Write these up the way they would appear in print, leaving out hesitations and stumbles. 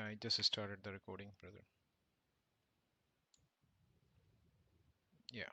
I just started the recording, brother. Yeah,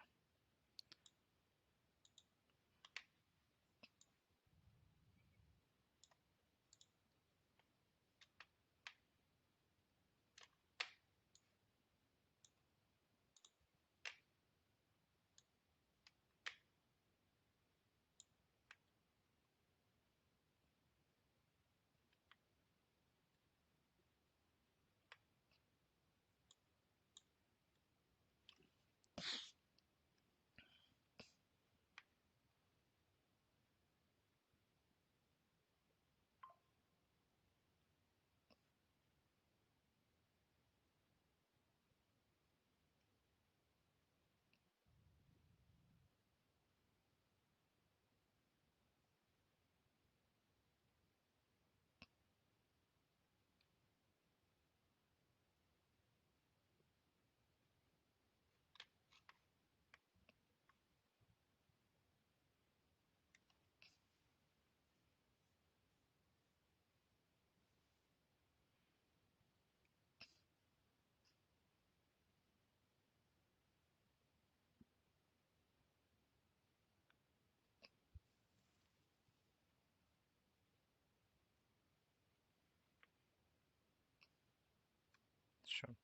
sure.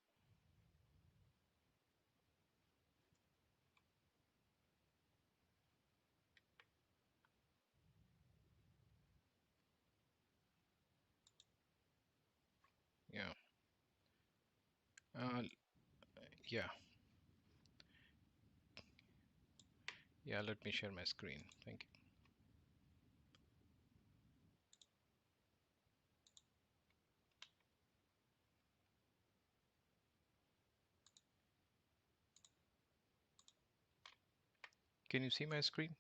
Yeah, uh, yeah, yeah. Let me share my screen. Thank you. Can you see my screen,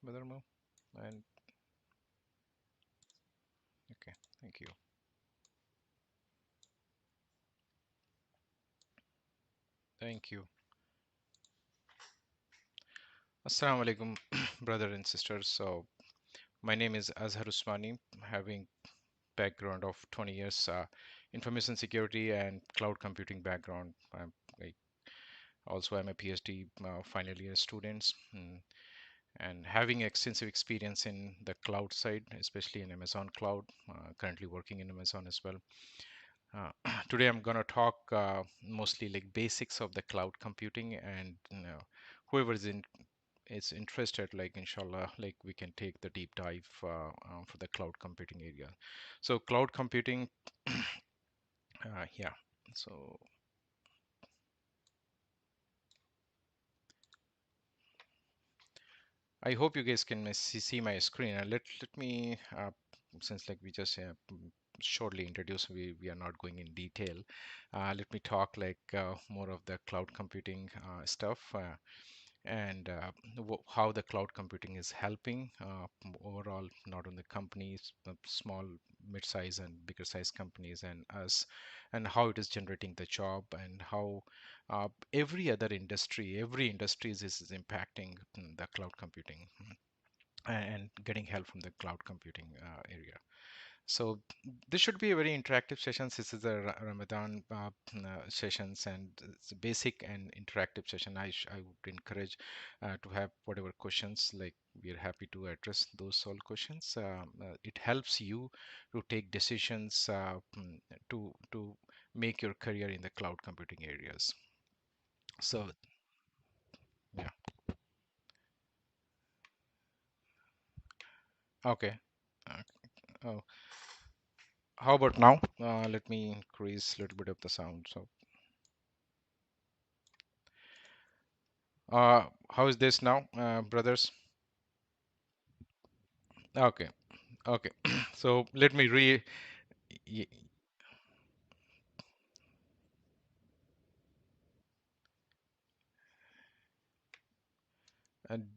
brother Mo? And okay, thank you. Thank you. Assalamu alaikum, brother and sisters. So my name is Azhar Usmani, having background of 20 years information security and cloud computing background. I also I'm a PhD final year students. And having extensive experience in the cloud side, especially in Amazon Cloud, currently working in Amazon as well. Uh, Today I'm going to talk mostly like basics of the cloud computing, and whoever is interested, like inshallah, like we can take the deep dive for the cloud computing area. So cloud computing, yeah. So I hope you guys can see my screen. Let me, since like we just shortly introduced, we are not going in detail. Let me talk like more of the cloud computing stuff, and how the cloud computing is helping overall, not only companies, small, mid-size, and bigger size companies, and us, and how it is generating the job, and how every industry is impacting the cloud computing and getting help from the cloud computing area. So this should be a very interactive session. This is a Ramadan sessions, and it's a basic and interactive session. I would encourage to have whatever questions, like we are happy to address those all questions. It helps you to take decisions to make your career in the cloud computing areas. So yeah, okay. Uh, oh, how about now? Let me increase a little bit of the sound. So how is this now, brothers? Okay, okay. So let me y-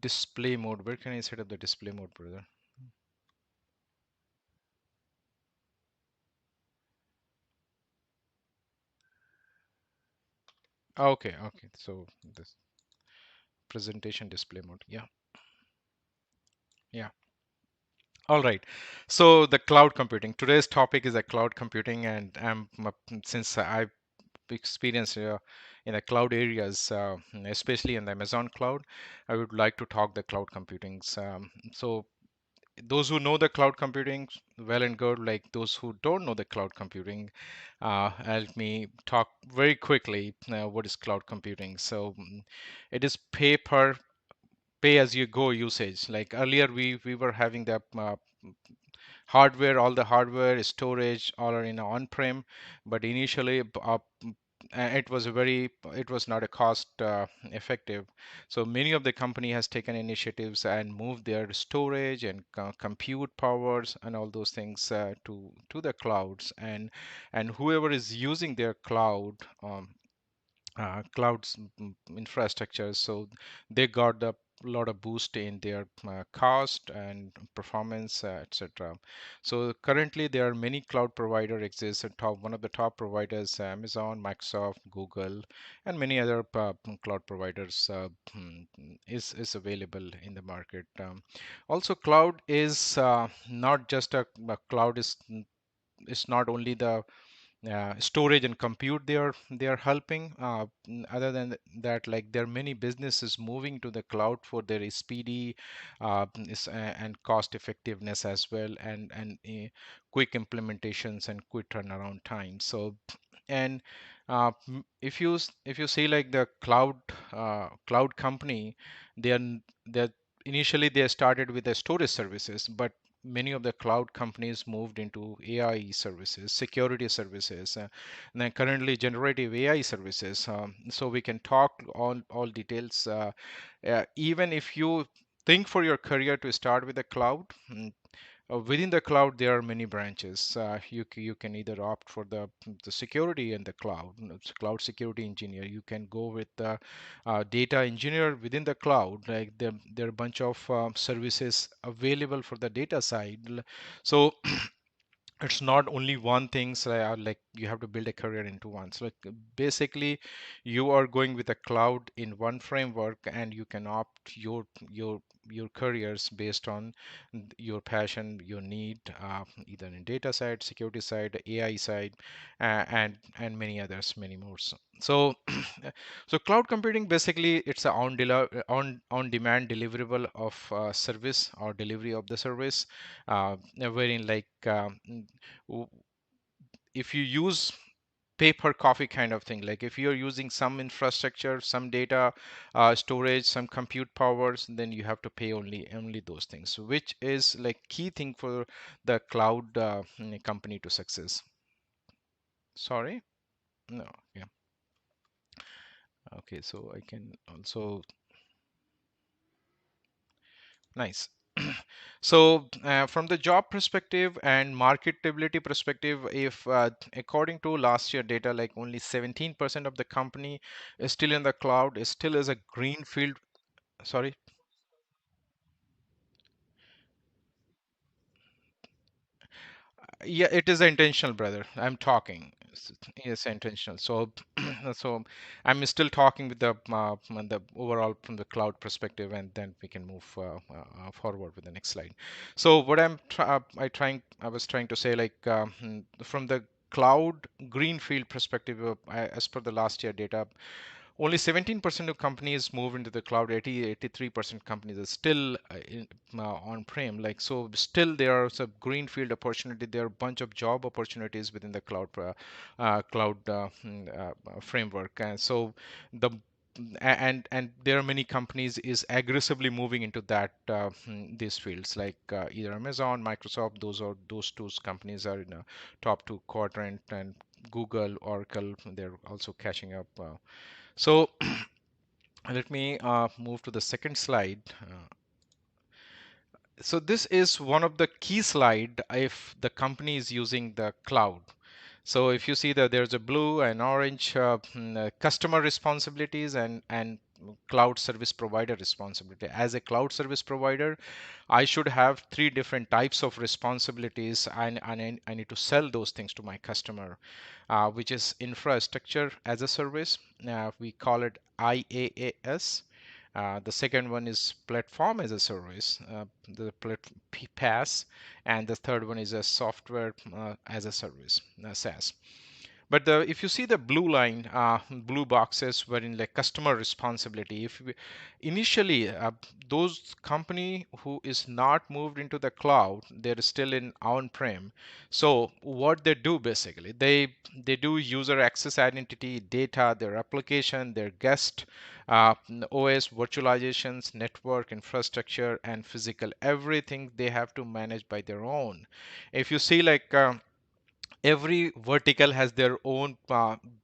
display mode. Where can I set up the display mode, brother? Okay, okay. So this presentation display mode. Yeah, yeah. All right. So the cloud computing. Today's topic is a cloud computing, and since I've experienced in the cloud areas, especially in the Amazon cloud, I would like to talk the cloud computing. So those who know the cloud computing, well and good. Like those who don't know the cloud computing, let me talk very quickly. What is cloud computing? So it is pay as you go usage. Like earlier, we were having the hardware, all the hardware, storage, all are in on-prem, but initially it was not a cost effective. So many of the company has taken initiatives and moved their storage and compute powers and all those things to the clouds, and whoever is using their clouds infrastructure, so they got a lot of boost in their cost and performance, etc. So currently there are many cloud provider exists, and one of the top providers, Amazon, Microsoft, Google, and many other cloud providers is available in the market. Also, cloud is not just a cloud is it's not only the storage and compute they are helping. Other than that, like there are many businesses moving to the cloud for their speedy and cost effectiveness as well, and quick implementations and quick turnaround time. So and if you see like the cloud company, they are they initially they started with the storage services, but many of the cloud companies moved into AI services, security services, and then currently generative AI services. So we can talk all details. Even if you think for your career to start with the cloud, within the cloud there are many branches. You can either opt for the security in the cloud, it's cloud security engineer. You can go with the data engineer within the cloud. Like there are a bunch of services available for the data side. So it's not only one thing, so like you have to build a career into one. So like, basically you are going with a cloud in one framework, and you can opt your careers based on your passion, your need, either in data side, security side, AI side, and many others, many more. So so cloud computing, basically it's a on demand deliverable of service or delivery of the service, wherein like w- if you use pay per coffee kind of thing, like if you're using some infrastructure, some data storage, some compute powers, then you have to pay only those things. So which is like key thing for the cloud company to success. Sorry, no, yeah, okay, so I can also, nice. So, from the job perspective and marketability perspective, if according to last year data, like only 17% of the company is still in the cloud, is still as a greenfield. Sorry. Yeah, it is intentional, brother. I'm talking. It's intentional. So, so I'm still talking with the overall from the cloud perspective, and then we can move forward with the next slide. So, what I was trying to say, like from the cloud greenfield perspective, as per the last year data, only 17% of companies move into the cloud. 83% companies are still on-prem. Like so, still there are some greenfield opportunity. There are a bunch of job opportunities within the cloud framework. And so the and there are many companies is aggressively moving into these fields, like either Amazon, Microsoft. Those two companies are in a top two quadrant, and Google, Oracle, they're also catching up. So let me move to the second slide. So this is one of the key slide if the company is using the cloud. So if you see that there's a blue and orange customer responsibilities and cloud service provider responsibility. As a cloud service provider, I should have three different types of responsibilities, and I need to sell those things to my customer, which is infrastructure as a service. We call it IaaS. The second one is platform as a service, the PaaS, and the third one is a software as a service, SaaS. But if you see the blue line, blue boxes were in like customer responsibility. If we, initially those company who is not moved into the cloud, they're still in on-prem. So what they do basically, they do user access identity, data, their application, their guest, OS, virtualizations, network, infrastructure, and physical. Everything they have to manage by their own. If you see like every vertical has their own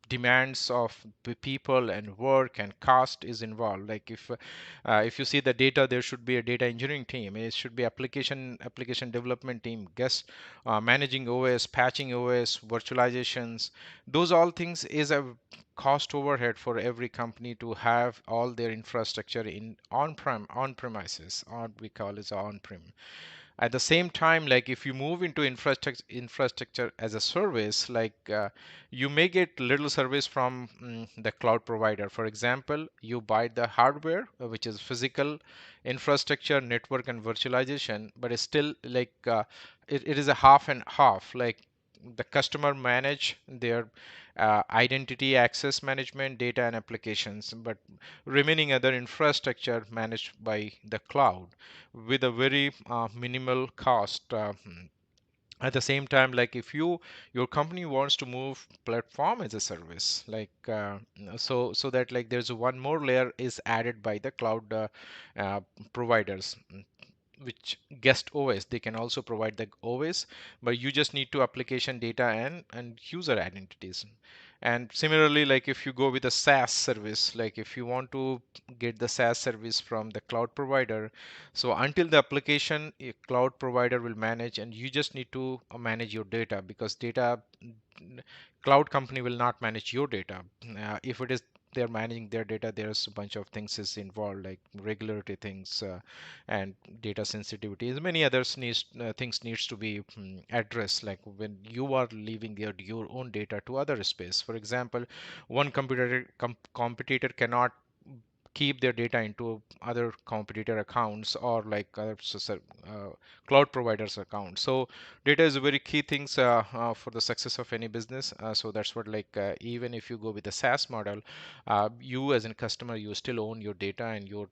demands of people and work and cost is involved. Like if you see the data, there should be a data engineering team, it should be application development team, guest managing OS, patching OS, virtualizations. Those all things is a cost overhead for every company to have all their infrastructure in on premises, or we call it on prem. At the same time, like if you move into infrastructure as a service, like you may get little service from the cloud provider. For example, you buy the hardware, which is physical infrastructure, network, and virtualization, but it's still like it is a half and half. Like the customer manage their identity access management, data, and applications, but remaining other infrastructure managed by the cloud with a very minimal cost. At the same time, like if your company wants to move platform as a service, like so that like there's one more layer is added by the cloud uh, providers, which guest OS. They can also provide the OS, but you just need to application data and user identities. And similarly, like if you go with a SaaS service, like if you want to get the SaaS service from the cloud provider, so until the application a cloud provider will manage, and you just need to manage your data, because data cloud company will not manage your data. If it is they're managing their data, there's a bunch of things is involved, like regulatory things and data sensitivity. Many others needs things needs to be addressed. Like when you are leaving your own data to other space, for example, one competitor cannot keep their data into other competitor accounts, or like cloud providers accounts. So data is a very key things for the success of any business. So that's what, like even if you go with the SaaS model, you as a customer, you still own your data and your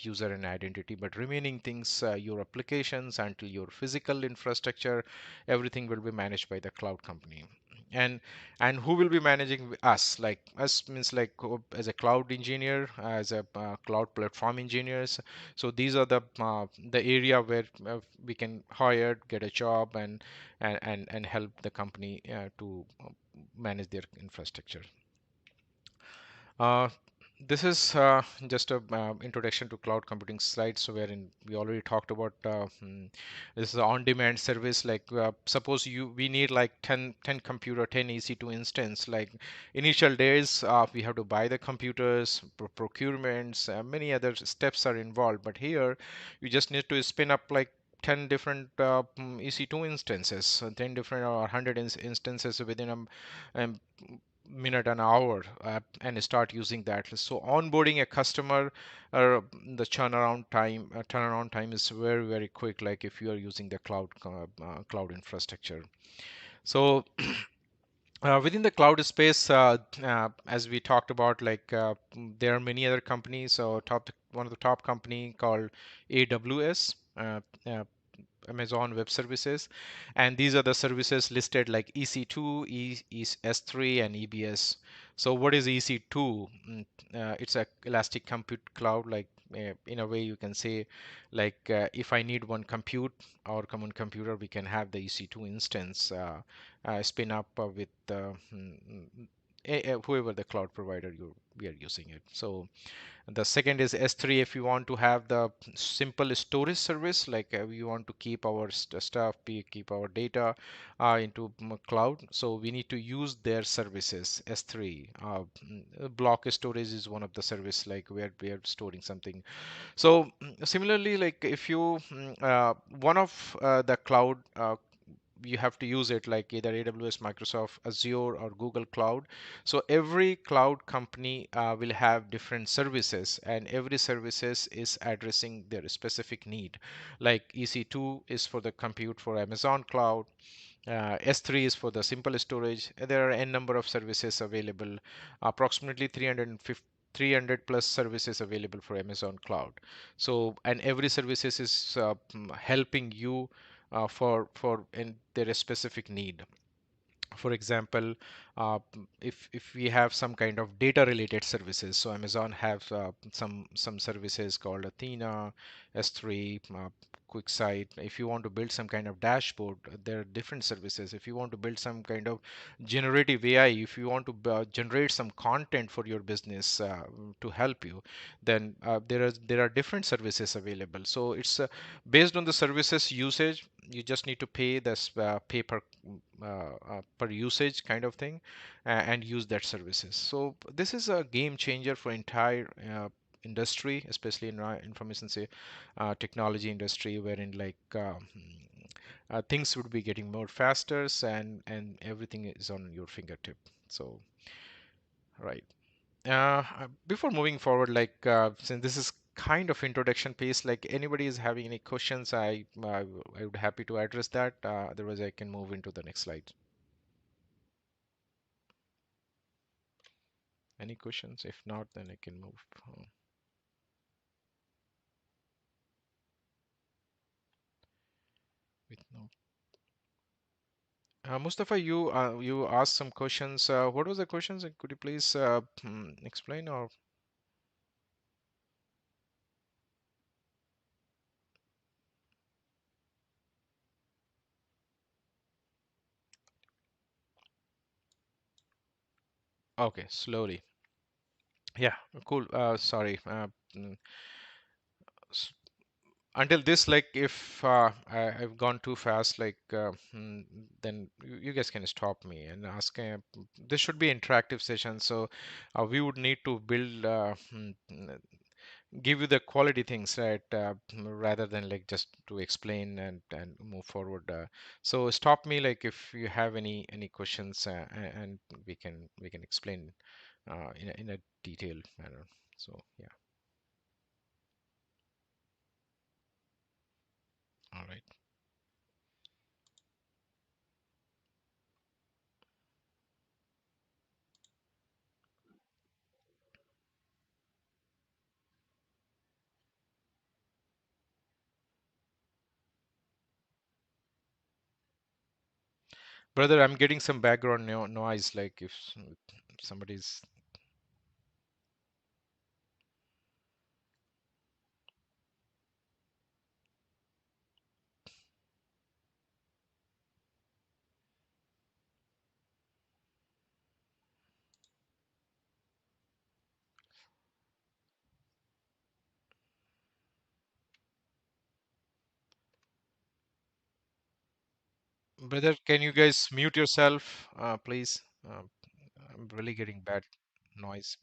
user and identity, but remaining things, your applications until your physical infrastructure, everything will be managed by the cloud company. And who will be managing us? Like us means like as a cloud engineer, as a cloud platform engineers. So these are the area where we can hire, get a job, and help the company to manage their infrastructure. Uh, this is just a introduction to cloud computing slide. So wherein we already talked about this is an on-demand service. Like suppose we need like 10 computer, 10 EC2 instance. Like initial days, we have to buy the computers, procurements, many other steps are involved. But here, you just need to spin up like 10 different EC2 instances, 10 different or 100 instances within a minute an hour, and start using that. So onboarding a customer, the turnaround time is very quick, like if you are using the cloud infrastructure. So within the cloud space, as we talked about, like there are many other companies. So one of the top company called AWS, Amazon Web Services, and these are the services listed like EC2, S3, and EBS. So what is EC2? It's a elastic compute cloud. Like in a way, you can say, like if I need one compute, our common computer, we can have the EC2 instance spin up with whoever the cloud provider we are using it. So the second is S3. If you want to have the simple storage service, like we want to keep our stuff, keep our data into cloud, so we need to use their services, S3. Block storage is one of the service, like where we are storing something. So similarly, like if you one of the cloud you have to use it like either AWS, Microsoft, Azure, or Google Cloud. So every cloud company will have different services, and every services is addressing their specific need. Like EC2 is for the compute for Amazon Cloud, S3 is for the simple storage. There are n number of services available, approximately 300 plus services available for Amazon Cloud. So, and every services is helping you for in their specific need. For example, if we have some kind of data related services, so Amazon have some services called Athena, S3, QuickSight. If you want to build some kind of dashboard, there are different services. If you want to build some kind of generative AI, if you want to generate some content for your business to help you, then there are different services available. So it's based on the services usage. You just need to pay this pay per usage kind of thing, and use that services. So this is a game changer for entire industry, especially in information say technology industry, wherein like things would be getting more faster, and everything is on your fingertip. So right. Before moving forward, like since this is kind of introduction piece, like anybody is having any questions, I would happy to address that. Otherwise, I can move into the next slide. Any questions? If not, then I can move with no. Mustafa, you asked some questions. What was the questions? Could you please explain? Or okay, slowly. Yeah, cool. Sorry. Mm, s- until this, like, if I've gone too fast, like, then you guys can stop me and ask. This should be interactive session, so we would need to build give you the quality things, right, rather than like just to explain and move forward. So stop me like if you have any questions, and we can explain in a detailed manner. So yeah, all right. Brother, I'm getting some background noise, like if somebody's. Brother, can you guys mute yourself, please? I'm really getting bad noise.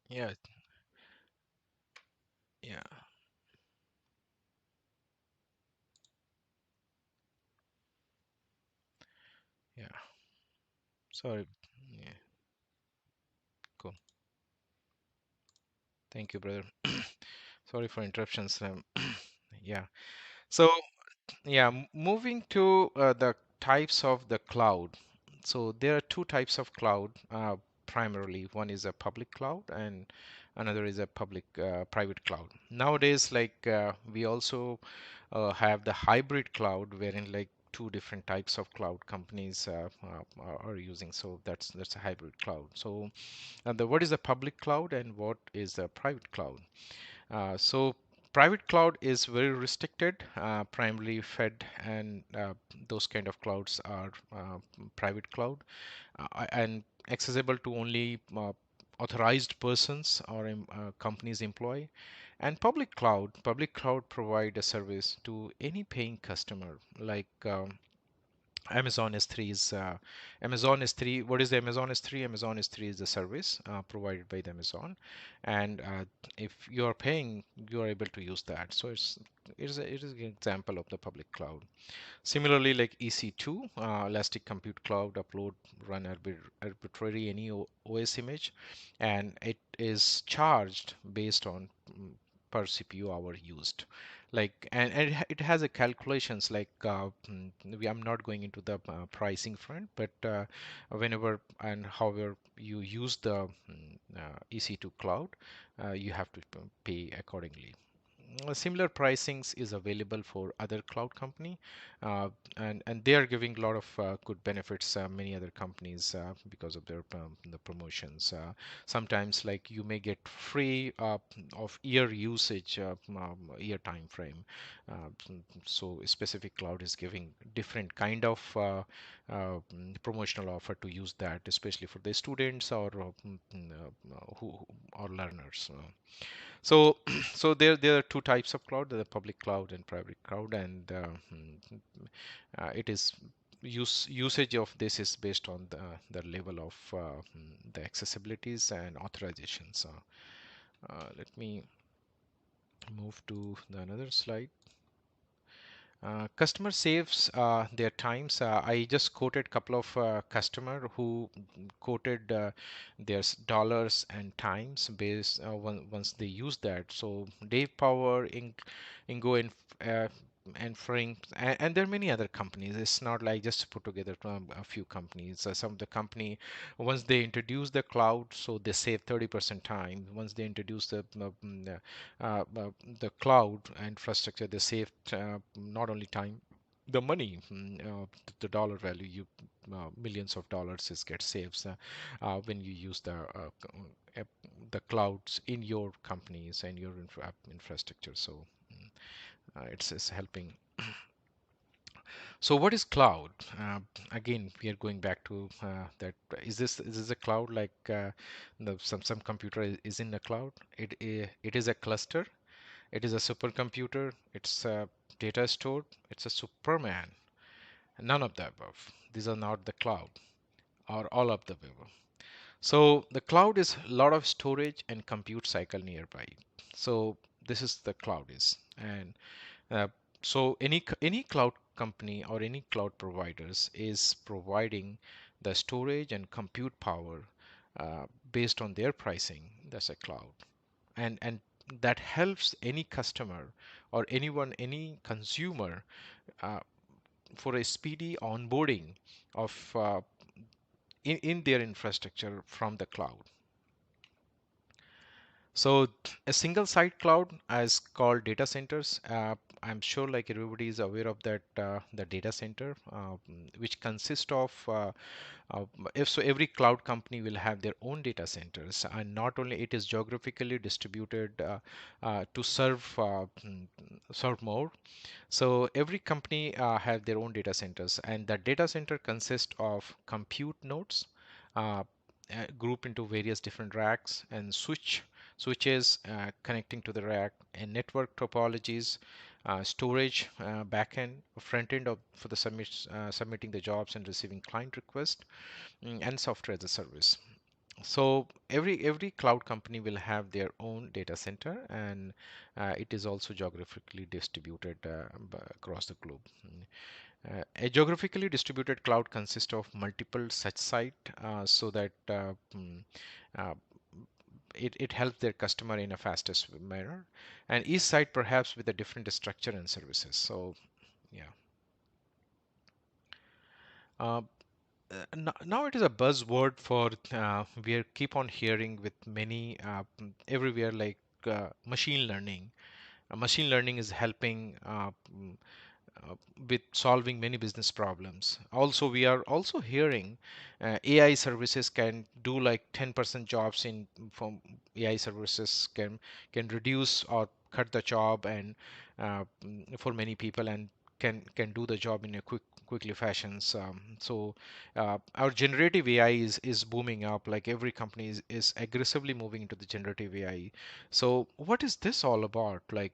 Yeah, yeah, yeah. Sorry. Yeah, cool. Thank you, brother. Sorry for interruptions. Yeah. So, yeah, moving to the types of the cloud. So there are two types of cloud primarily. One is a public cloud, and another is a public private cloud. Nowadays, like we also have the hybrid cloud, wherein like two different types of cloud companies are using. So that's a hybrid cloud. So, what is the public cloud and what is the private cloud? So private cloud is very restricted, primarily Fed, and those kind of clouds are private cloud, and accessible to only authorized persons or companies employ. And public cloud provide a service to any paying customer, like Amazon S3 is Amazon S3. What is the Amazon S3? Amazon S3 is the service provided by the Amazon, and if you are paying, you are able to use that. So it is an example of the public cloud. Similarly, like EC2, Elastic Compute Cloud, upload, run arbitrary any OS image, and it is charged based on per CPU hour used. Like, and it has a calculations like I'm not going into the pricing front, but whenever and however you use the EC2 cloud, you have to pay accordingly. Similar pricings is available for other cloud company, uh, and they are giving a lot of good benefits. Many other companies because of their the promotions. Sometimes like you may get free of year usage, year time frame. So specific cloud is giving different kind of promotional offer to use that, especially for the students or who or learners. So, so there are two types of cloud: the public cloud and private cloud, and it is usage of this is based on the level of the accessibilities and authorizations. Let me move to the another slide. Customer saves their times. I just quoted a couple of customer who quoted their dollars and times based once they use that. So Dave Power, Ingo, and Frank, and there are many other companies. It's not like just put together from a few companies. Some of the company, once they introduce the cloud, so they save 30% time. Once they introduce the cloud infrastructure, they saved not only time, the money, the dollar value, you millions of dollars is get saved when you use the clouds in your companies and your infrastructure. So it's helping. So what is cloud? Again, we are going back to that. Is this a cloud like some computer is in a cloud? It is a cluster. It is a supercomputer. It's a data stored. It's a Superman. None of the above. These are not the cloud or all of the above. So the cloud is a lot of storage and compute cycle nearby. So this is the cloud is. And uh, so any cloud company or any cloud providers is providing the storage and compute power based on their pricing. That's a cloud, and that helps any customer or any consumer uh, for a speedy onboarding of in their infrastructure from the cloud. So a single site cloud is called data centers. I'm sure like everybody is aware of that the data center, which consists of if so every cloud company will have their own data centers, and not only it is geographically distributed to serve more. So every company have their own data centers, and the data center consists of compute nodes, uh, group into various different racks, and switches connecting to the rack, and network topologies, storage, backend, front end of for the submitting the jobs and receiving client requests, and software as a service. So every cloud company will have their own data center, and it is also geographically distributed across the globe. A geographically distributed cloud consists of multiple such sites so that uh, it helps their customer in a fastest manner, and each site perhaps with a different structure and services. So yeah. Uh, Now it is a buzzword for we keep on hearing with many everywhere like machine learning. Machine learning is helping with solving many business problems. Also, we are also hearing AI services can do like 10% jobs in from AI services can reduce or cut the job and for many people and can do the job in a quickly fashions. Our generative AI is booming up. Like every company is aggressively moving into the generative AI. So what is this all about? Like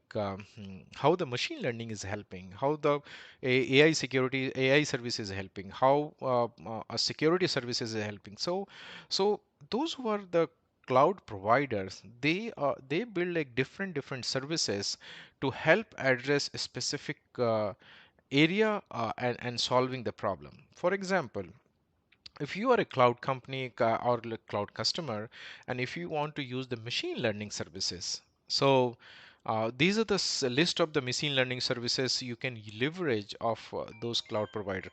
how the machine learning is helping, how the AI security AI service is helping, how a security services is helping. So those who are the cloud providers, they build like different services to help address a specific area and solving the problem. For example, if you are a cloud company or a cloud customer, and if you want to use the machine learning services, so these are the list of the machine learning services you can leverage of those cloud provider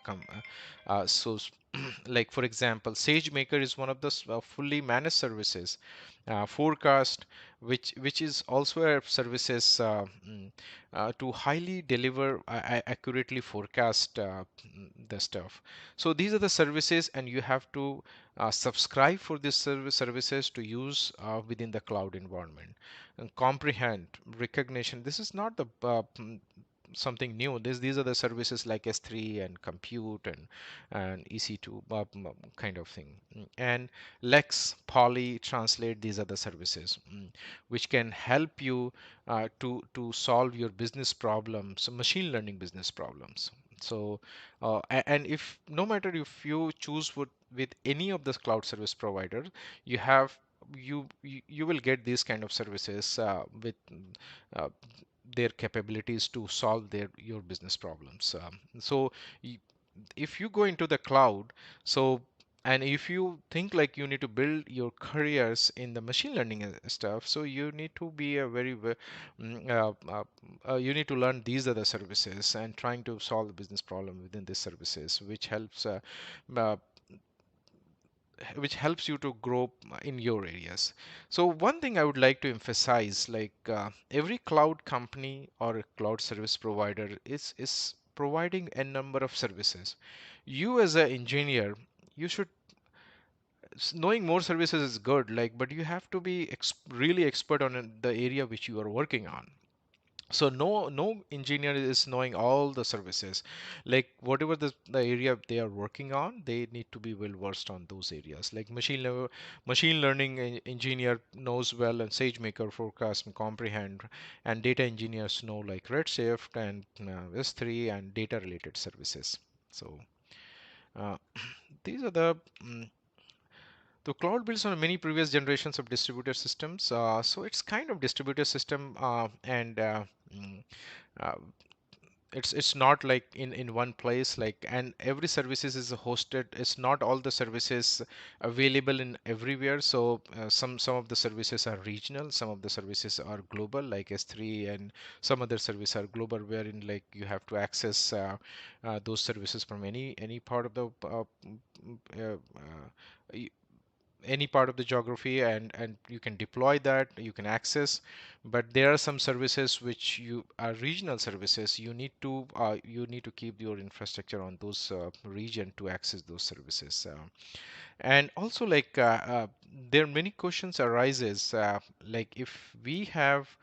like for example, SageMaker is one of the fully managed services. Forecast, which is also a services to highly deliver accurately forecast the stuff. So these are the services, and you have to subscribe for these services to use within the cloud environment. And comprehend, recognition. This is not the something new. These are the services like S3 and compute and EC2 kind of thing. And Lex, Poly, Translate. These are the services which can help you to solve your business problems, machine learning business problems. So and if no matter if you choose with any of the cloud service provider, you have you will get these kind of services with uh, their capabilities to solve your business problems. So y- if you go into the cloud, so and if you think like you need to build your careers in the machine learning stuff, so you need to be a you need to learn these other services and trying to solve the business problem within these services, uh, which helps you to grow in your areas. So one thing I would like to emphasize, like every cloud company or a cloud service provider is providing a number of services. You as an engineer, you should knowing more services is good, like, but you have to be really expert on the area which you are working on. So no engineer is knowing all the services. Like whatever the area they are working on, they need to be well versed on those areas. Like machine learning engineer knows well and SageMaker, forecast and comprehend, and data engineers know like Redshift and S3 and data related services. So uh, these are the cloud builds on many previous generations of distributed systems. So it's kind of distributed system, and mm, uh, it's not like in one place, like, and every services is hosted. It's not all the services available in everywhere. So some of the services are regional, some of the services are global like S3, and some other services are global wherein like you have to access those services from any part of the y- any part of the geography, and you can deploy that, you can access. But there are some services which you are regional services. You need to keep your infrastructure on those region to access those services. And also like there are many questions arises, like if we have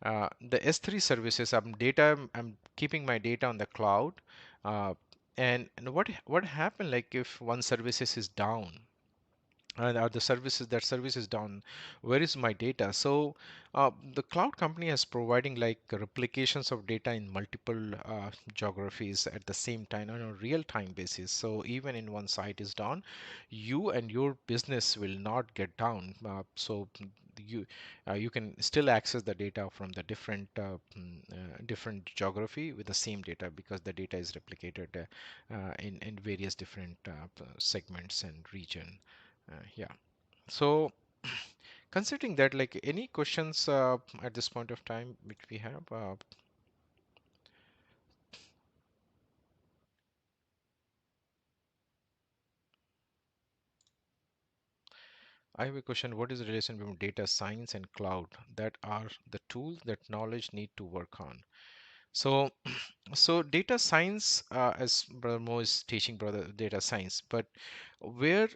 the S3 services, I'm keeping my data on the cloud, uh, and what happened like if one services is down, and are the services that service is down, where is my data? So the cloud company is providing like replications of data in multiple geographies at the same time on a real time basis. So even in one site is down, you and your business will not get down. You can still access the data from the different geography with the same data, because the data is replicated in various different segments and region. Yeah. So considering that, like, any questions at this point of time which we have? I have a question. What is the relation between data science and cloud? That are the tools that knowledge need to work on. So, so data science, as Brother Mo is teaching brother data science, but where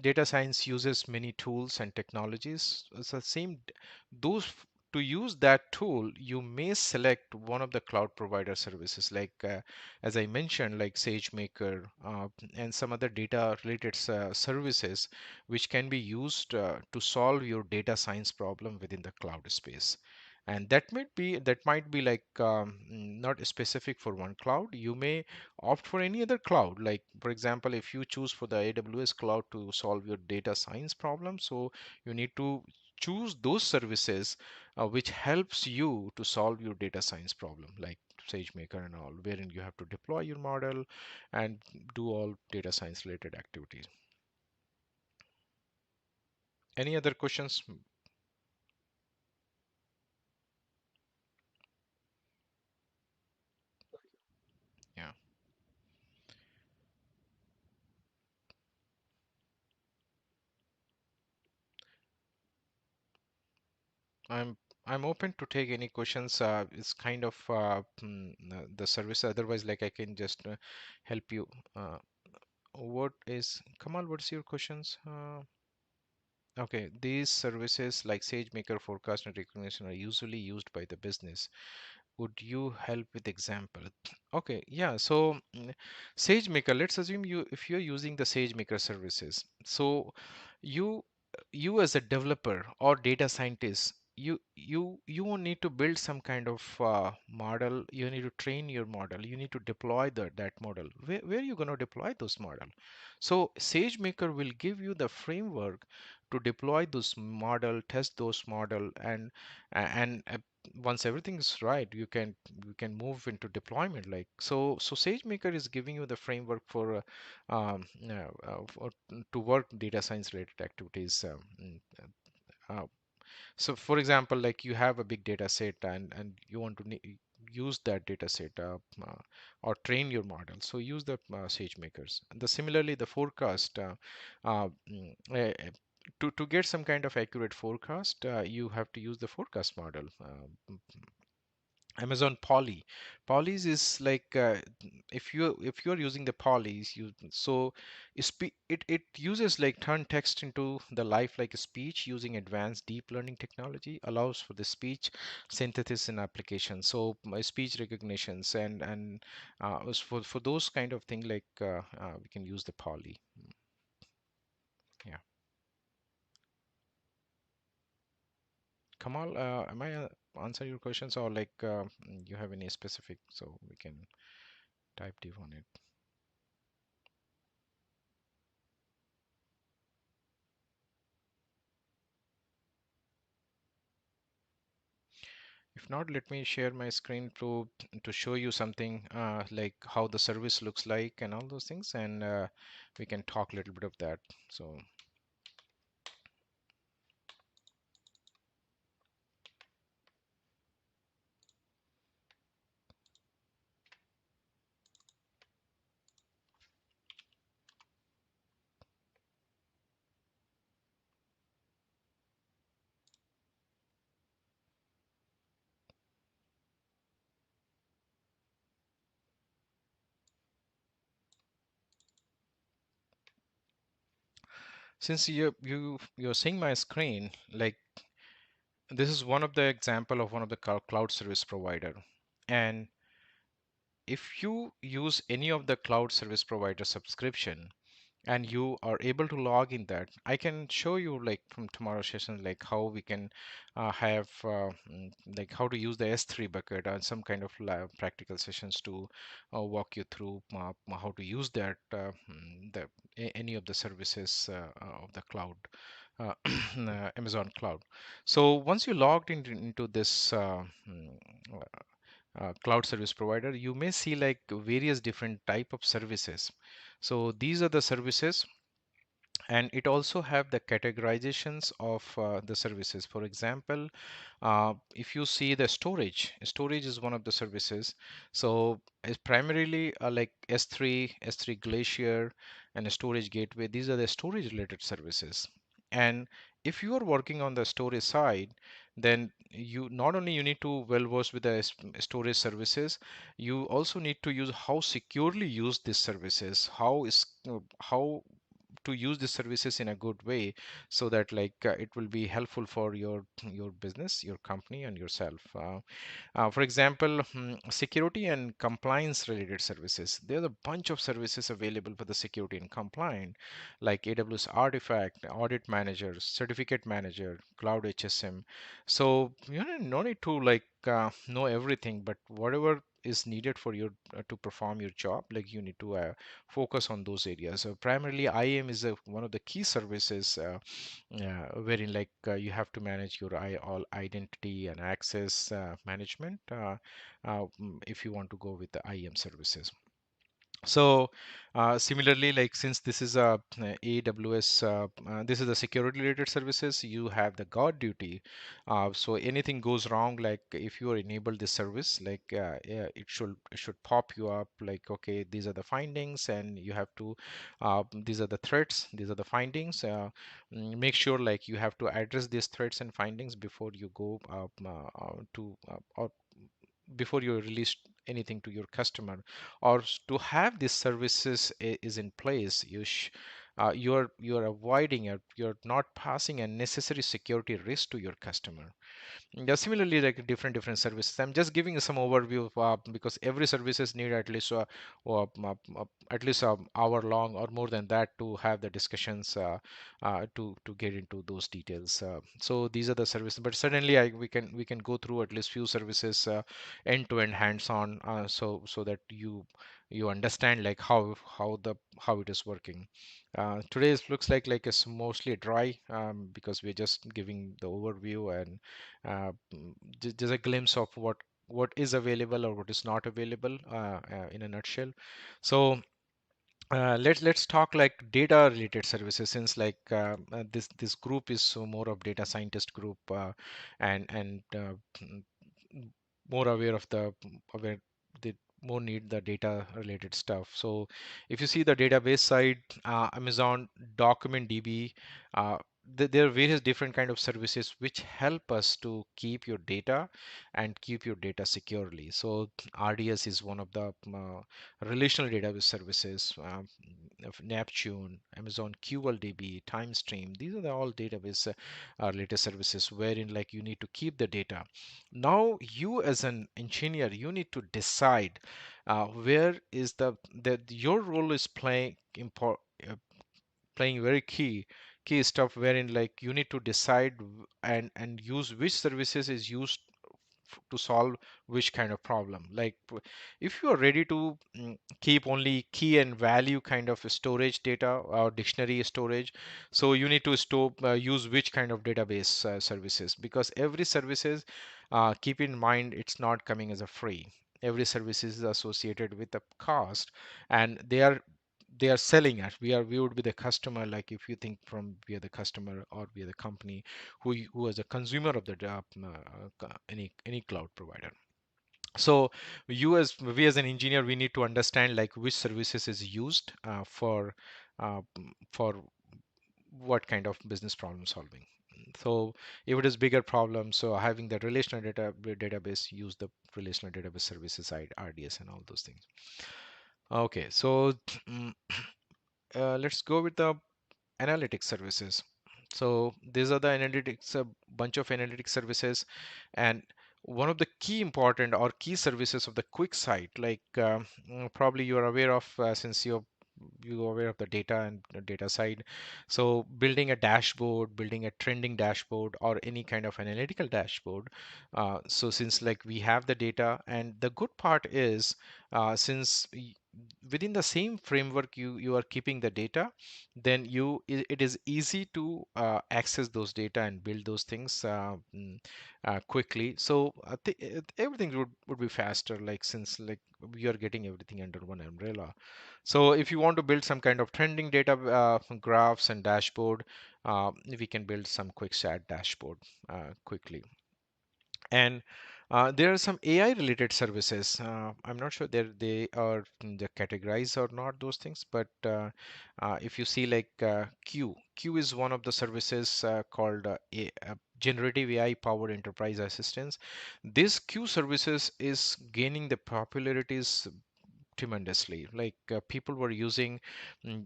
data science uses many tools and technologies, it's the same. Those to use that tool, you may select one of the cloud provider services, like as I mentioned, like SageMaker and some other data related services, which can be used to solve your data science problem within the cloud space. And that might be like not specific for one cloud. You may opt for any other cloud. Like for example, if you choose for the AWS cloud to solve your data science problem, so you need to choose those services which helps you to solve your data science problem, like SageMaker and all, wherein you have to deploy your model and do all data science related activities. Any other questions? Yeah, I'm I'm open to take any questions. It's kind of the service. Otherwise, like I can just help you. Uh, what is Kamal? What's your questions? Okay, these services like SageMaker, Forecast, and Recognition are usually used by the business. Would you help with example? Okay, yeah. So SageMaker, let's assume you if you're using the SageMaker services. So you you as a developer or data scientist, you won't need to build some kind of model. You need to train your model. You need to deploy that model. Where are you going to deploy those model? So SageMaker will give you the framework to deploy those model, test those model, and once everything is right, you can move into deployment. Like so SageMaker is giving you the framework for to work data science related activities. Uh, so for example, like you have a big data set and you want to use that data set or train your model. So use the SageMakers. And similarly, the forecast. To get some kind of accurate forecast, you have to use the forecast model. Amazon Poly. Polys is like if you're using the polys, it uses like turn text into the lifelike speech using advanced deep learning technology, allows for the speech synthesis in application. So speech recognitions and for those kind of thing, like we can use the poly. Yeah. Kamal, am I answer your questions, or like you have any specific so we can type deep on it? If not, let me share my screen to show you something like how the service looks like and all those things, and we can talk a little bit of that. So since you're seeing my screen, like this is one of the example of one of the cloud service provider, and if you use any of the cloud service provider subscription and you are able to log in that, I can show you like from tomorrow's session like how we can have like how to use the S3 bucket and some kind of lab practical sessions to walk you through how to use that any of the services of the cloud, uh, Amazon cloud. So once you logged into this cloud service provider, you may see like various different type of services. So these are the services, and it also have the categorizations of the services. For example, if you see the storage is one of the services. So it's primarily like S3 Glacier and a storage gateway. These are the storage related services. And if you are working on the storage side, then you not only you need to well versed with the storage services, you also need to use how securely use these services, how to use the services in a good way, so that like it will be helpful for your business, your company, and yourself. For example, security and compliance related services. There's a bunch of services available for the security and compliance, like AWS Artifact, Audit Manager, Certificate Manager, Cloud HSM. So you no need to like know everything, but whatever is needed for you to perform your job, like you need to focus on those areas. So primarily, IAM is one of the key services wherein like you have to manage your all identity and access management if you want to go with the IAM services. So similarly, like since this is a AWS, this is the security related services, you have the guard duty. So anything goes wrong, like if you are enable this service, like yeah, it should pop you up like, okay, these are the findings, and you have to these are the threats, these are the findings. Make sure like you have to address these threats and findings before you go to or before you release anything to your customer, or to have these services is in place. You're avoiding it, you're not passing a necessary security risk to your customer. Yeah, similarly, like different services. I'm just giving you some overview of, because every services need at least an hour long or more than that to have the discussions to get into those details. So these are the services, but certainly we can go through at least few services end to end, hands on, so that you understand like how it is working. Today it looks like it's mostly dry because we're just giving the overview and just a glimpse of what is available or what is not available in a nutshell. So let's talk like data related services, since like this group is so more of data scientist group and mm, more aware of the aware they more need the data related stuff. So if you see the database side, Amazon Document DB, uh, there are various different kind of services which help us to keep your data and keep your data securely. So RDS is one of the relational database services, of Neptune, Amazon QLDB, TimeStream. These are the all database related services wherein like you need to keep the data. Now you as an engineer, you need to decide where is the your role is playing very key stuff, wherein like you need to decide and use which services is used to solve which kind of problem. Like if you are ready to keep only key and value kind of storage data or dictionary storage, so you need to store use which kind of database services, because every services, keep in mind, it's not coming as a free. Every service is associated with a cost, and they are selling us. We would be the customer. Like if you think from we are the customer or we are the company who is a consumer of the any cloud provider. So we as an engineer, we need to understand like which services is used for what kind of business problem solving. So if it is bigger problem, so having that relational database, use the relational database services side, RDS and all those things. Okay, so let's go with the analytics services. So these are the analytics, a bunch of analytics services, and one of the key important or key services of the quick site, like probably you are aware of, since you're aware of the data and the data side. So building a dashboard, building a trending dashboard, or any kind of analytical dashboard. So since like we have the data, and the good part is since within the same framework you are keeping the data, then it is easy to access those data and build those things quickly. So I think everything would be faster, like since like we are getting everything under one umbrella. So if you want to build some kind of trending data graphs and dashboard, we can build some quick chat dashboard quickly. And there are some AI related services. I'm not sure they categorized or not, those things, but if you see like Q is one of the services called generative AI powered enterprise assistance. This Q services is gaining the popularities tremendously. Like people were using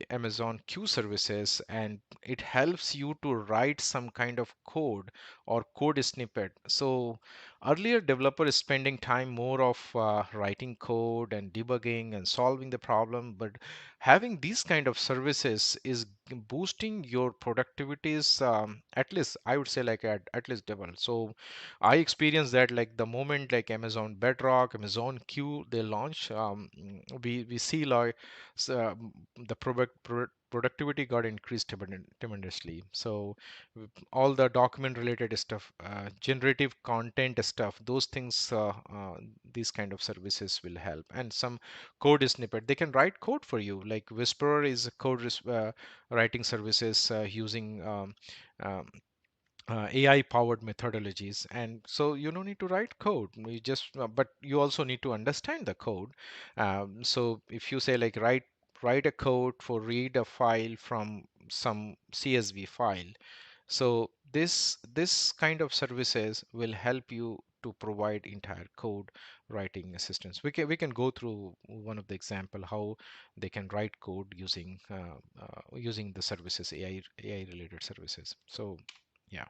Amazon Q services, and it helps you to write some kind of code or code snippet. So earlier, developers spending time more of writing code and debugging and solving the problem, but having these kind of services is boosting your productivities, at least I would say like at least double. So I experienced that like the moment like Amazon Bedrock, Amazon Q they launch, we see like the productivity got increased tremendously. So all the document related stuff, generative content stuff, those things, these kind of services will help. And some code snippet, they can write code for you. Like Whisperer is a writing services using um, AI powered methodologies. And so you don't need to write code. You just, but you also need to understand the code. So if you say like write a code for read a file from some CSV file, so this kind of services will help you to provide entire code writing assistance. We can go through one of the example how they can write code using the services, AI related services. So yeah.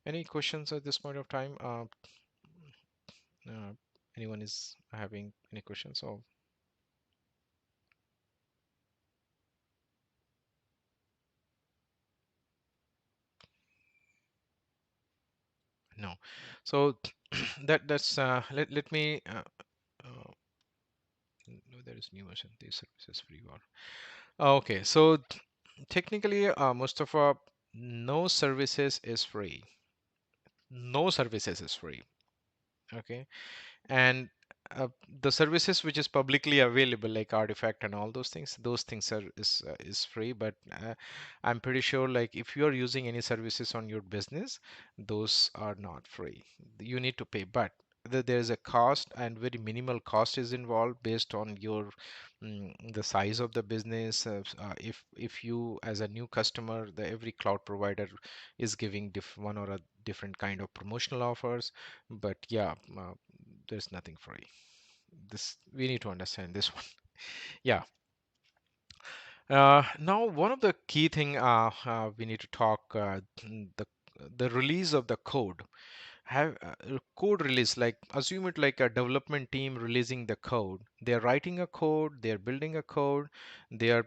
Any questions at this point of time? Uh, Anyone is having any questions? Oh, no. So that's let me no, there is new version. These services free or okay. So technically, most of our no services is free. No services is free. Okay. And the services which is publicly available like artifact and all those things is free. But I'm pretty sure like if you are using any services on your business, those are not free. You need to pay, but there is a cost, and very minimal cost is involved based on your the size of the business. If you as a new customer, the every cloud provider is giving one or a different kind of promotional offers. But yeah, there's nothing free. This we need to understand this one. Yeah. Now, one of the key thing we need to talk the release of the code. Have code release, like assume it like a development team releasing the code. They're writing a code, they're building a code, they are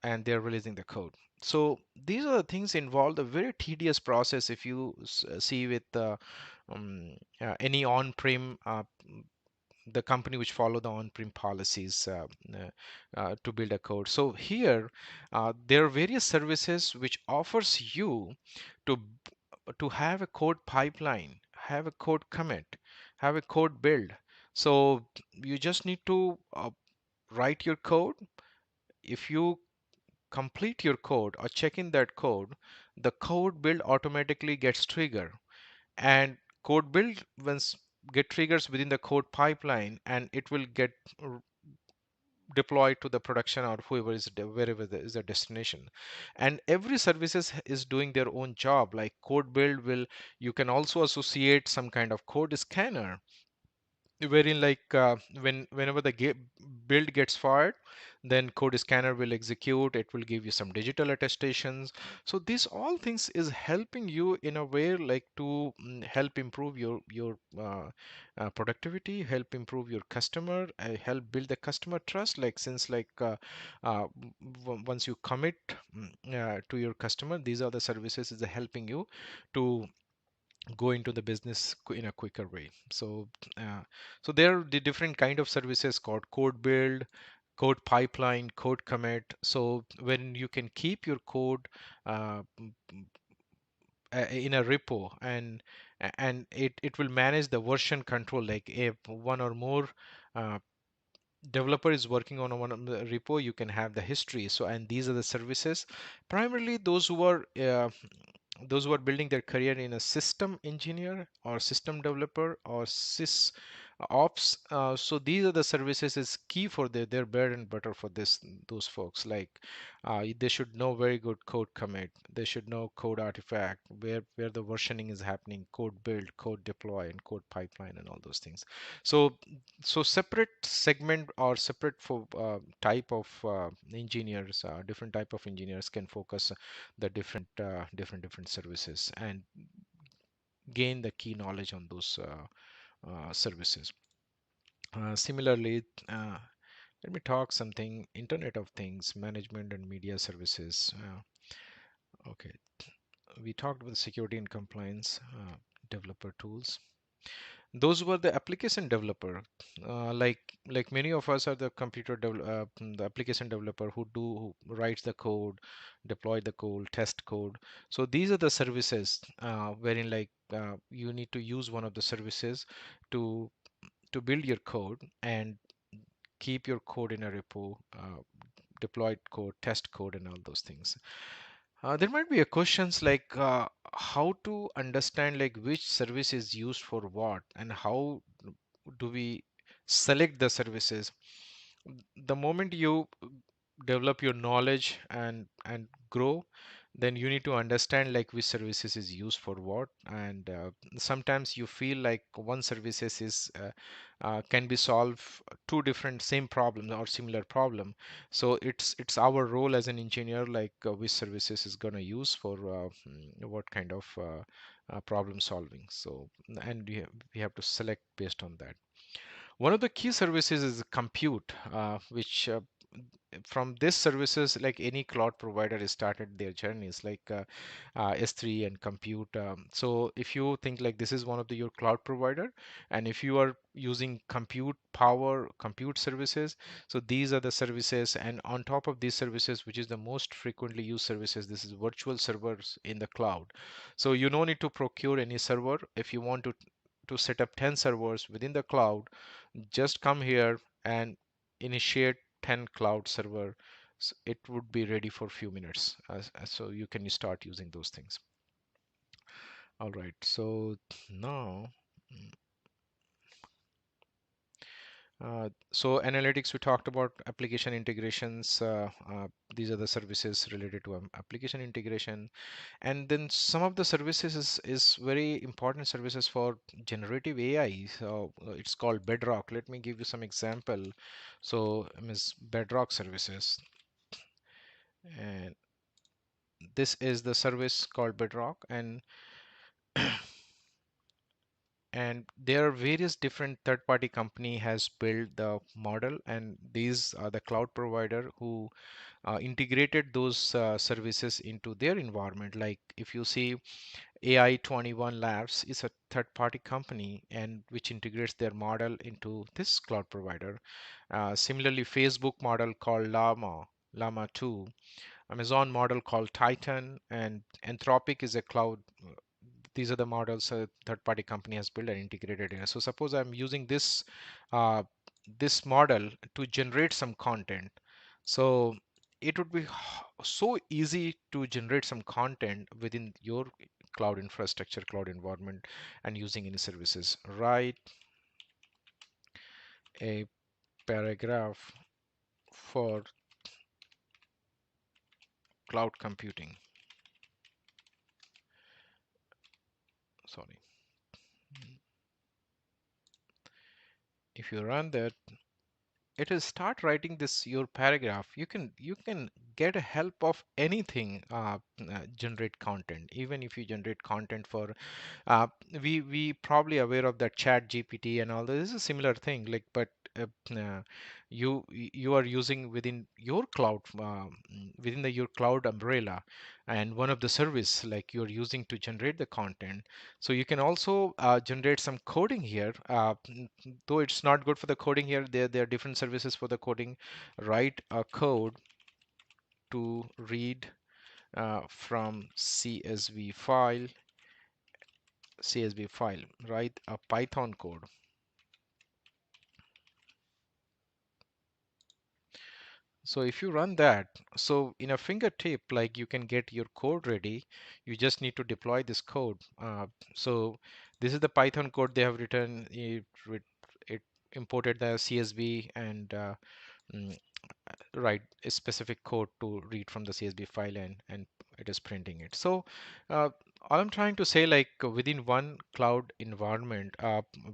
and they're releasing the code. So these are the things involved a very tedious process. If you see with any on-prem the company which follow the on-prem policies to build a code. So here there are various services which offers you to to have a code pipeline, have a code commit, have a code build. So you just need to write your code. If you complete your code or check in that code, the code build automatically gets triggered, and code build once get triggers within the code pipeline, and it will get deployed to the production or whoever is wherever is the destination. And every services is doing their own job. Like code build will, you can also associate some kind of code scanner, wherein like whenever the build gets fired, then code scanner will execute, it will give you some digital attestations. So these all things is helping you in a way like to help improve your productivity, help improve your customer, help build the customer trust. Like since like once you commit to your customer, these are the services is helping you to go into the business in a quicker way. So so there are the different kind of services called code build, code pipeline, code commit. So when you can keep your code uh, in a repo, and it will manage the version control. Like if one or more uh, developer is working on one of the repo, you can have the history. So and these are the services primarily those who are building their career in a system engineer or system developer or sys Ops, so these are the services is key for their bread and butter for those folks. Like they should know very good code commit. They should know code artifact, where the versioning is happening, code build, code deploy, and code pipeline, and all those things. So separate segment or separate for type of engineers, different type of engineers can focus the different services and gain the key knowledge on those services. Similarly, let me talk something Internet of Things, management and media services. Okay, we talked about security and compliance, developer tools. Those were the application developer. Like many of us are the the application developer who writes the code, deploy the code, test code. So these are the services wherein you need to use one of the services to build your code and keep your code in a repo, deployed code, test code, and all those things. There might be a questions like how to understand like which service is used for what and how do we select the services. The moment you develop your knowledge and grow, then you need to understand like which services is used for what. And sometimes you feel like one services is can be solved two different same problems or similar problem. So it's our role as an engineer, like which services is going to use for what kind of problem solving. So and we have to select based on that. One of the key services is compute, which from this services, like any cloud provider has started their journeys, like S3 and compute. So if you think like this is one of your cloud provider, and if you are using compute power, compute services, so these are the services. And on top of these services, which is the most frequently used services, this is virtual servers in the cloud. So you don't need to procure any server. If you want to set up 10 servers within the cloud, just come here and initiate 10 cloud server. It would be ready for few minutes, so you can start using those things. All right, so now so analytics, we talked about application integrations. These are the services related to application integration. And then some of the services is very important services for generative AI. So it's called Bedrock. Let me give you some example. So Bedrock services, and this is the service called Bedrock, and there are various different third-party company has built the model, and these are the cloud provider who integrated those services into their environment. Like if you see, AI21 Labs is a third-party company and which integrates their model into this cloud provider. Similarly, Facebook model called Llama 2, Amazon model called Titan, and Anthropic is a cloud. These are the models a third-party company has built and integrated in. So suppose I'm using uh, this model to generate some content. So it would be so easy to generate some content within your cloud infrastructure, cloud environment, and using any services. Write a paragraph for cloud computing. Sorry. If you run that, it will start writing this your paragraph. You can get a help of anything, generate content. Even if you generate content for uh, we probably aware of that chat GPT and all this is a similar thing, like, but uh, uh, you are using within your cloud, within your cloud umbrella, and one of the service like you're using to generate the content. So you can also generate some coding here, though it's not good for the coding here. There are different services for the coding. Write a code to read from CSV file. Write a Python code. So if you run that, so in a fingertip, like you can get your code ready. You just need to deploy this code. So this is the Python code they have written. imported the CSV and mm, write a specific code to read from the CSV file, and it is printing it. So uh, all I'm trying to say, like within one cloud environment,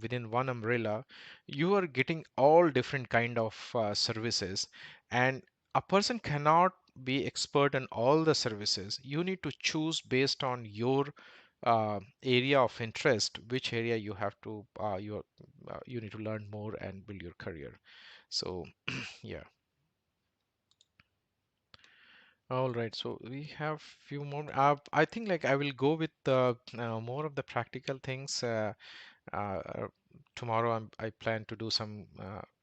within one umbrella, you are getting all different kind of services, and a person cannot be expert in all the services. You need to choose based on your area of interest, which area you have to you need to learn more and build your career. So yeah. All right, so we have few more. I think like I will go with more of the practical things. Uh, Tomorrow I plan to do some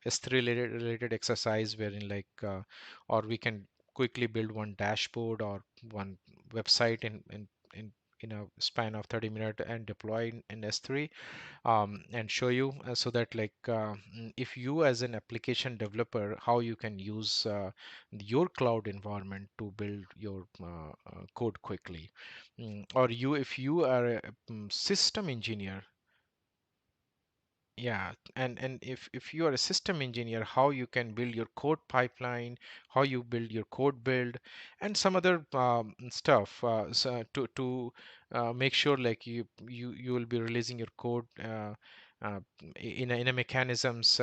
S3 related exercise wherein like or we can quickly build one dashboard or one website in a span of 30 minutes and deploy in S3, and show you so that like if you as an application developer, how you can use your cloud environment to build your code quickly. Or you, if you are a system engineer, yeah, and if you are a system engineer, how you can build your code pipeline, how you build your code build, and some other stuff so to make sure like you will be releasing your code in a mechanisms,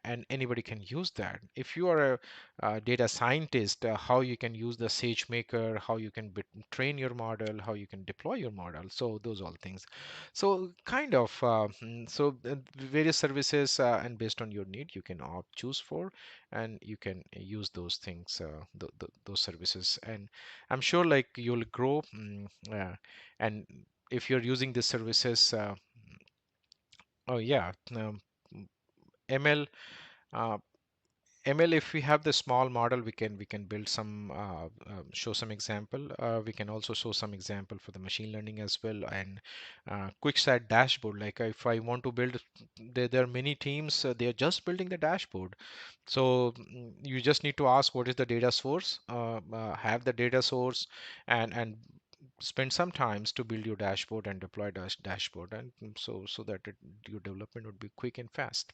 and anybody can use that. If you are a data scientist, how you can use the SageMaker, how you can train your model, how you can deploy your model. So those all things. So kind of various services, and based on your need, you can opt choose for, and you can use those things, those services, and I'm sure like you'll grow. And if you're using these services, oh yeah, ML. Uh, ML, if we have the small model, we can build some show some example. We can also show some example for the machine learning as well, and quick start dashboard. Like if I want to build, there are many teams. They are just building the dashboard. So you just need to ask what is the data source, have the data source, and spend some times to build your dashboard and deploy dashboard, and so that your development would be quick and fast.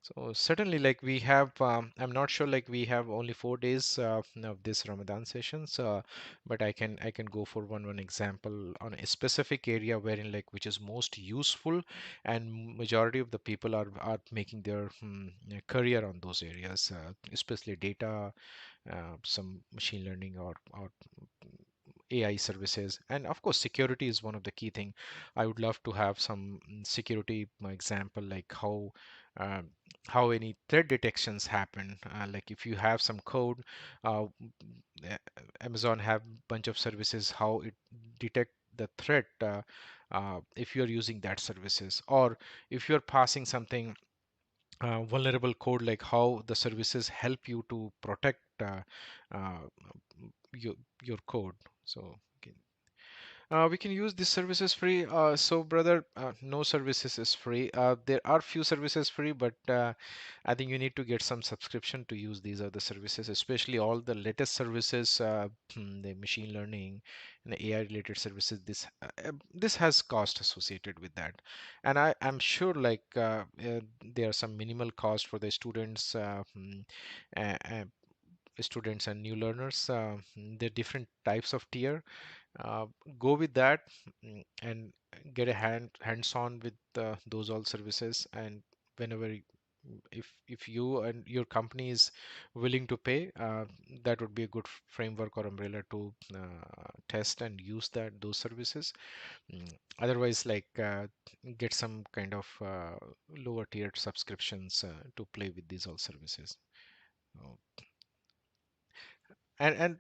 So certainly, like we have, I'm not sure, like we have only 4 days of this Ramadan sessions, but I can go for one example on a specific area wherein like which is most useful, and majority of the people are making their career on those areas, especially data, some machine learning or AI services, and of course security is one of the key thing. I would love to have some security example, like um, how any threat detections happen. Like if you have some code, uh, Amazon have bunch of services how it detect the threat, if you're using that services, or if you're passing something vulnerable code, like how the services help you to protect uh, your your code. So we can use these services free. So, brother, no services is free. There are few services free, but I think you need to get some subscription to use these other services, especially all the latest services, the machine learning and the AI related services. This has cost associated with that, and I'm sure like there are some minimal cost for the students. Uh, uh, Students and new learners, there are different types of tier. uh, Go with that, and get a hands-on with those all services, and whenever if you and your company is willing to pay, that would be a good framework or umbrella to test and use those services. Otherwise, like get some kind of lower tiered subscriptions to play with these all services. Uh, and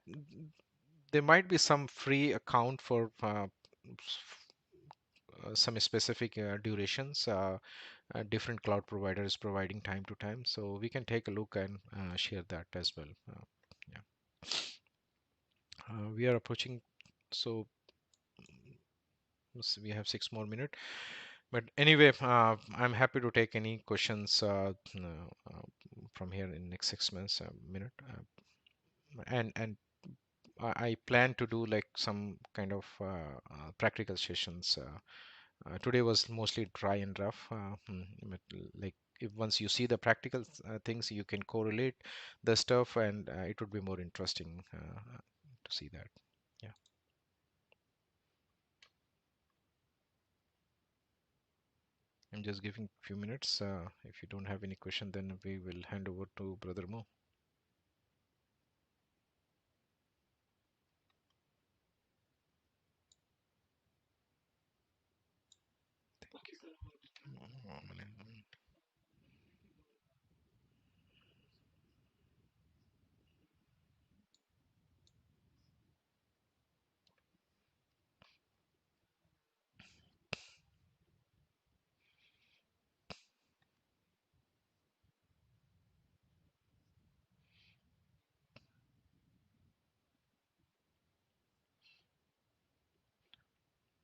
there might be some free account for some specific durations, different cloud providers providing time to time. So we can take a look and share that as well. Yeah, we are approaching. So we have 6 more minutes. But anyway, I'm happy to take any questions from here in next 6 months, minute. And I plan to do like some kind of practical sessions Today was mostly dry and rough. But like if once you see the practical things, you can correlate the stuff, and it would be more interesting to see that. Yeah, I'm just giving a few minutes. If you don't have any question, then we will hand over to Brother Mo.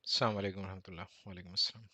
Assalamu alaikum warahmatullah. Wa alaikum assalam.